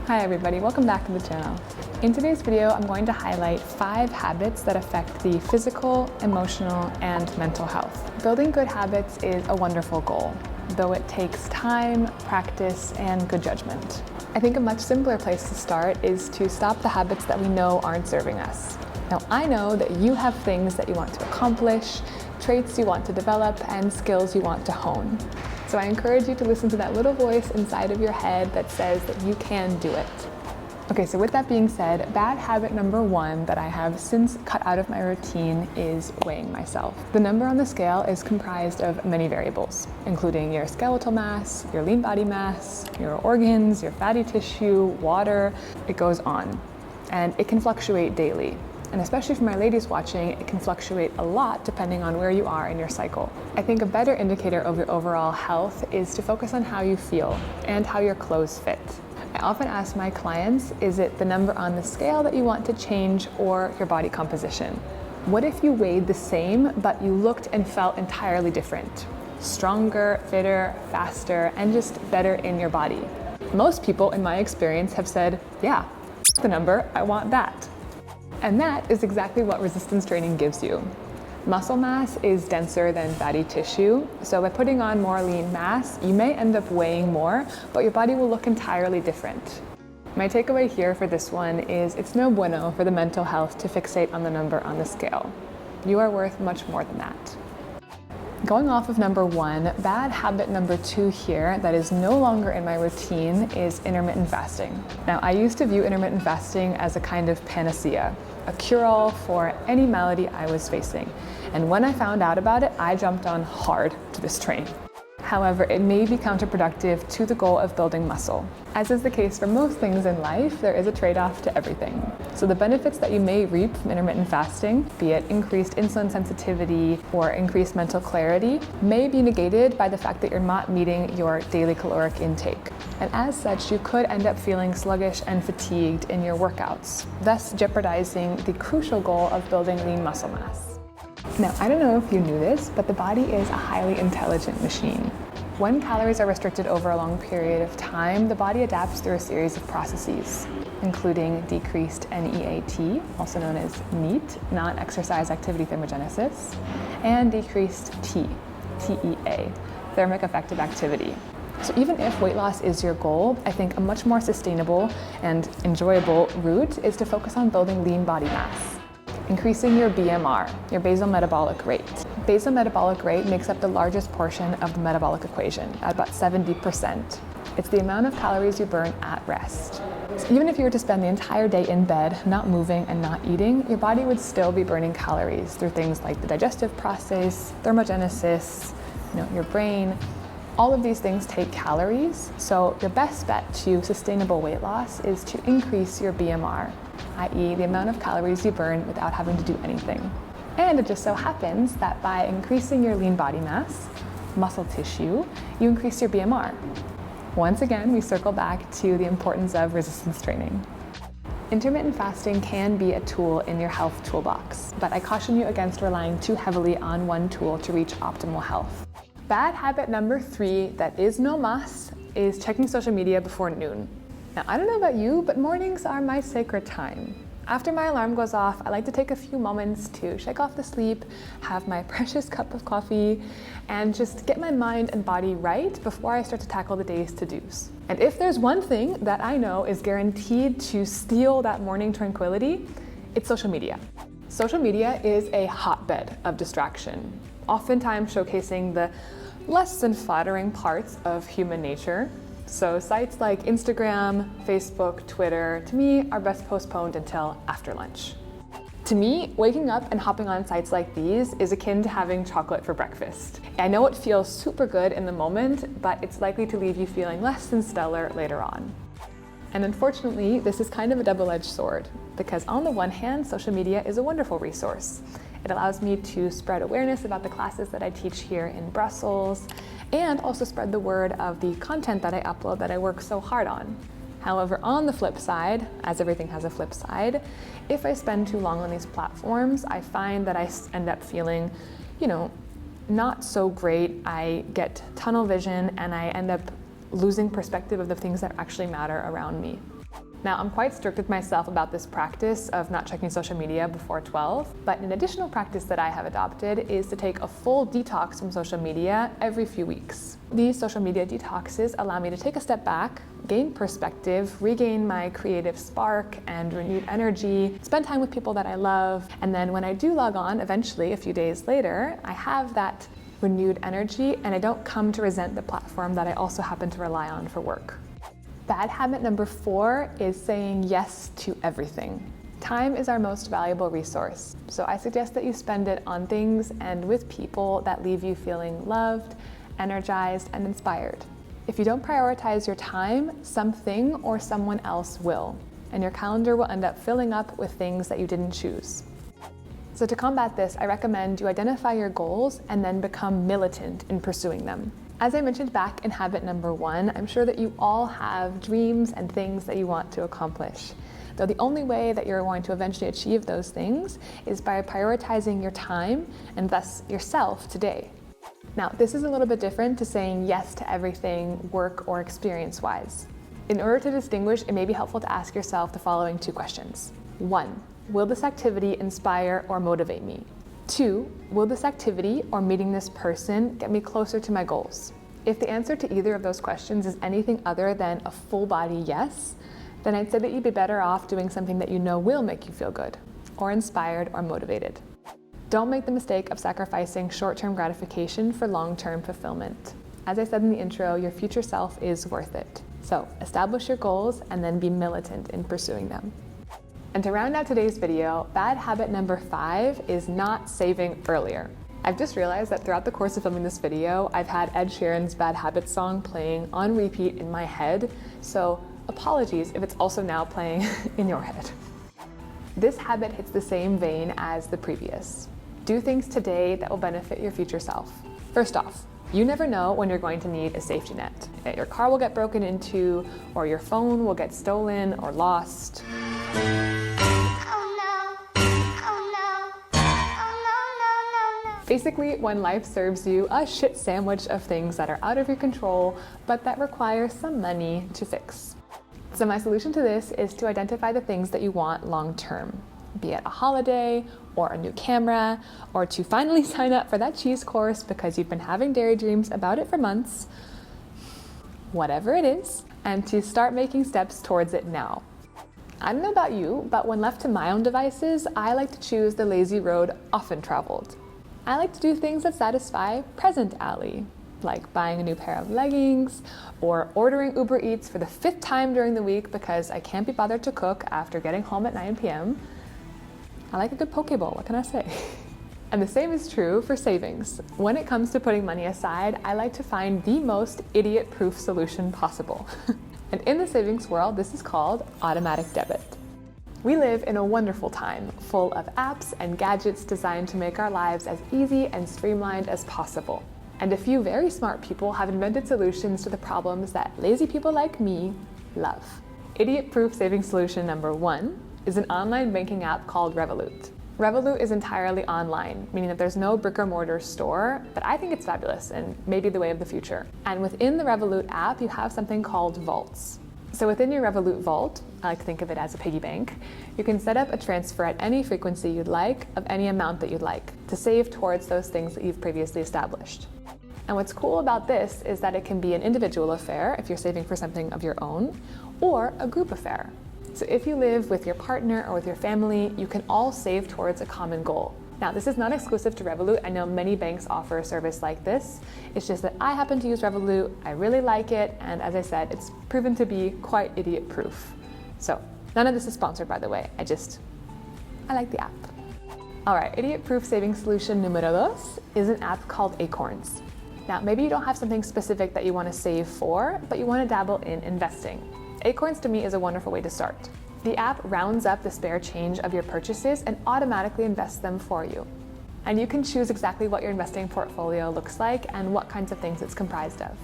Hi everybody, welcome back to the channel. In today's video, I'm going to highlight 5 habits that affect the physical, emotional, and mental health. Building good habits is a wonderful goal, though it takes time, practice, and good judgment. I think a much simpler place to start is to stop the habits that we know aren't serving us. Now, I know that you have things that you want to accomplish, traits you want to develop, and skills you want to hone. So I encourage you to listen to that little voice inside of your head that says that you can do it. Okay, so with that being said, bad habit number 1 that I have since cut out of my routine is weighing myself. The number on the scale is comprised of many variables, including your skeletal mass, your lean body mass, your organs, your fatty tissue, water. It goes on, and it can fluctuate daily. And especially for my ladies watching, it can fluctuate a lot depending on where you are in your cycle. I think a better indicator of your overall health is to focus on how you feel and how your clothes fit. I often ask my clients, is it the number on the scale that you want to change or your body composition? What if you weighed the same, but you looked and felt entirely different? Stronger, fitter, faster, and just better in your body. Most people, in my experience, have said, yeah, the number, I want that. And that is exactly what resistance training gives you. Muscle mass is denser than fatty tissue, so by putting on more lean mass, you may end up weighing more, but your body will look entirely different. My takeaway here for this one is it's no bueno for the mental health to fixate on the number on the scale. You are worth much more than that. Going off of number 1, bad habit number 2 here that is no longer in my routine is intermittent fasting. Now, I used to view intermittent fasting as a kind of panacea, a cure-all for any malady I was facing. And when I found out about it, I jumped on hard to this train. However, it may be counterproductive to the goal of building muscle. As is the case for most things in life, there is a trade-off to everything. So the benefits that you may reap from intermittent fasting, be it increased insulin sensitivity or increased mental clarity, may be negated by the fact that you're not meeting your daily caloric intake. And as such, you could end up feeling sluggish and fatigued in your workouts, thus jeopardizing the crucial goal of building lean muscle mass. Now, I don't know if you knew this, but the body is a highly intelligent machine. When calories are restricted over a long period of time, the body adapts through a series of processes, including decreased NEAT, also known as NEAT, non-exercise activity thermogenesis, and decreased TEA, thermic effective activity. So even if weight loss is your goal, I think a much more sustainable and enjoyable route is to focus on building lean body mass. Increasing your BMR, your basal metabolic rate. Basal metabolic rate makes up the largest portion of the metabolic equation, at about 70%. It's the amount of calories you burn at rest. So even if you were to spend the entire day in bed, not moving and not eating, your body would still be burning calories through things like the digestive process, thermogenesis, your brain. All of these things take calories, so your best bet to sustainable weight loss is to increase your BMR, i.e. the amount of calories you burn without having to do anything. And it just so happens that by increasing your lean body mass, muscle tissue, you increase your BMR. Once again, we circle back to the importance of resistance training. Intermittent fasting can be a tool in your health toolbox, but I caution you against relying too heavily on one tool to reach optimal health. Bad habit number 3 that is no mas is checking social media before noon. Now, I don't know about you, but mornings are my sacred time. After my alarm goes off, I like to take a few moments to shake off the sleep, have my precious cup of coffee, and just get my mind and body right before I start to tackle the day's to-dos. And if there's one thing that I know is guaranteed to steal that morning tranquility, it's social media. Social media is a hotbed of distraction, oftentimes showcasing the less than flattering parts of human nature. So sites like Instagram, Facebook, Twitter, to me, are best postponed until after lunch. To me, waking up and hopping on sites like these is akin to having chocolate for breakfast. I know it feels super good in the moment, but it's likely to leave you feeling less than stellar later on. And unfortunately, this is kind of a double-edged sword, because on the one hand, social media is a wonderful resource. It allows me to spread awareness about the classes that I teach here in Brussels, and also spread the word of the content that I upload that I work so hard on. However, on the flip side, as everything has a flip side, if I spend too long on these platforms, I find that I end up feeling, not so great. I get tunnel vision and I end up losing perspective of the things that actually matter around me. Now, I'm quite strict with myself about this practice of not checking social media before 12, but an additional practice that I have adopted is to take a full detox from social media every few weeks. These social media detoxes allow me to take a step back, gain perspective, regain my creative spark and renewed energy, spend time with people that I love, and then when I do log on, eventually a few days later, I have that renewed energy and I don't come to resent the platform that I also happen to rely on for work. Bad habit number 4 is saying yes to everything. Time is our most valuable resource, so I suggest that you spend it on things and with people that leave you feeling loved, energized, and inspired. If you don't prioritize your time, something or someone else will, and your calendar will end up filling up with things that you didn't choose. So to combat this, I recommend you identify your goals and then become militant in pursuing them. As I mentioned back in habit number 1, I'm sure that you all have dreams and things that you want to accomplish. Though the only way that you're going to eventually achieve those things is by prioritizing your time and thus yourself today. Now, this is a little bit different to saying yes to everything work or experience-wise. In order to distinguish, it may be helpful to ask yourself the following 2 questions. 1, will this activity inspire or motivate me? 2, will this activity or meeting this person get me closer to my goals? If the answer to either of those questions is anything other than a full body yes, then I'd say that you'd be better off doing something that you know will make you feel good, or inspired or motivated. Don't make the mistake of sacrificing short-term gratification for long-term fulfillment. As I said in the intro, your future self is worth it. So establish your goals and then be militant in pursuing them. And to round out today's video, bad habit number 5 is not saving earlier. I've just realized that throughout the course of filming this video, I've had Ed Sheeran's Bad Habits song playing on repeat in my head, so apologies if it's also now playing in your head. This habit hits the same vein as the previous. Do things today that will benefit your future self. First off, you never know when you're going to need a safety net. Your car will get broken into, or your phone will get stolen or lost. Basically, when life serves you a shit sandwich of things that are out of your control, but that require some money to fix. So my solution to this is to identify the things that you want long term, be it a holiday or a new camera, or to finally sign up for that cheese course because you've been having dairy dreams about it for months, whatever it is, and to start making steps towards it now. I don't know about you, but when left to my own devices, I like to choose the lazy road often traveled. I like to do things that satisfy present Allie, like buying a new pair of leggings or ordering Uber Eats for the 5th time during the week because I can't be bothered to cook after getting home at 9 p.m. I like a good poke bowl, what can I say? And the same is true for savings. When it comes to putting money aside, I like to find the most idiot-proof solution possible. And in the savings world, this is called automatic debit. We live in a wonderful time, full of apps and gadgets designed to make our lives as easy and streamlined as possible. And a few very smart people have invented solutions to the problems that lazy people like me love. Idiot-proof savings solution number 1 is an online banking app called Revolut. Revolut is entirely online, meaning that there's no brick or mortar store, but I think it's fabulous and maybe the way of the future. And within the Revolut app, you have something called vaults. So within your Revolut vault, I like to think of it as a piggy bank, you can set up a transfer at any frequency you'd like of any amount that you'd like to save towards those things that you've previously established. And what's cool about this is that it can be an individual affair if you're saving for something of your own, or a group affair. So if you live with your partner or with your family, you can all save towards a common goal. Now, this is not exclusive to Revolut. I know many banks offer a service like this. It's just that I happen to use Revolut. I really like it. And as I said, it's proven to be quite idiot-proof. So none of this is sponsored, by the way. I like the app. All right, idiot-proof saving solution número 2 is an app called Acorns. Now, maybe you don't have something specific that you want to save for, but you want to dabble in investing. Acorns to me is a wonderful way to start. The app rounds up the spare change of your purchases and automatically invests them for you. And you can choose exactly what your investing portfolio looks like and what kinds of things it's comprised of.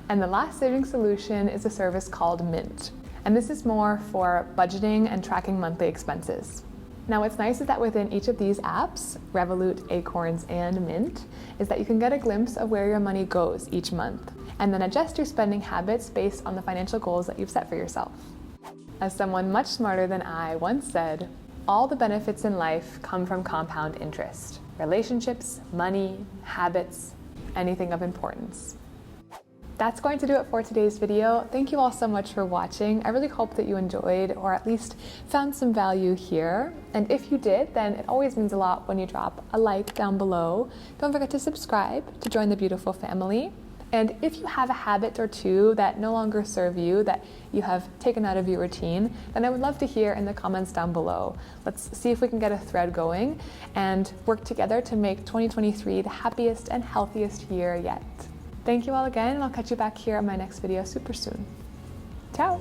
And the last saving solution is a service called Mint. And this is more for budgeting and tracking monthly expenses. Now, what's nice is that within each of these apps, Revolut, Acorns, and Mint, is that you can get a glimpse of where your money goes each month, and then adjust your spending habits based on the financial goals that you've set for yourself. As someone much smarter than I once said, all the benefits in life come from compound interest. Relationships, money, habits, anything of importance. That's going to do it for today's video. Thank you all so much for watching. I really hope that you enjoyed or at least found some value here. And if you did, then it always means a lot when you drop a like down below. Don't forget to subscribe to join the beautiful family. And if you have a habit or two that no longer serve you, that you have taken out of your routine, then I would love to hear in the comments down below. Let's see if we can get a thread going and work together to make 2023 the happiest and healthiest year yet. Thank you all again, and I'll catch you back here on my next video super soon. Ciao!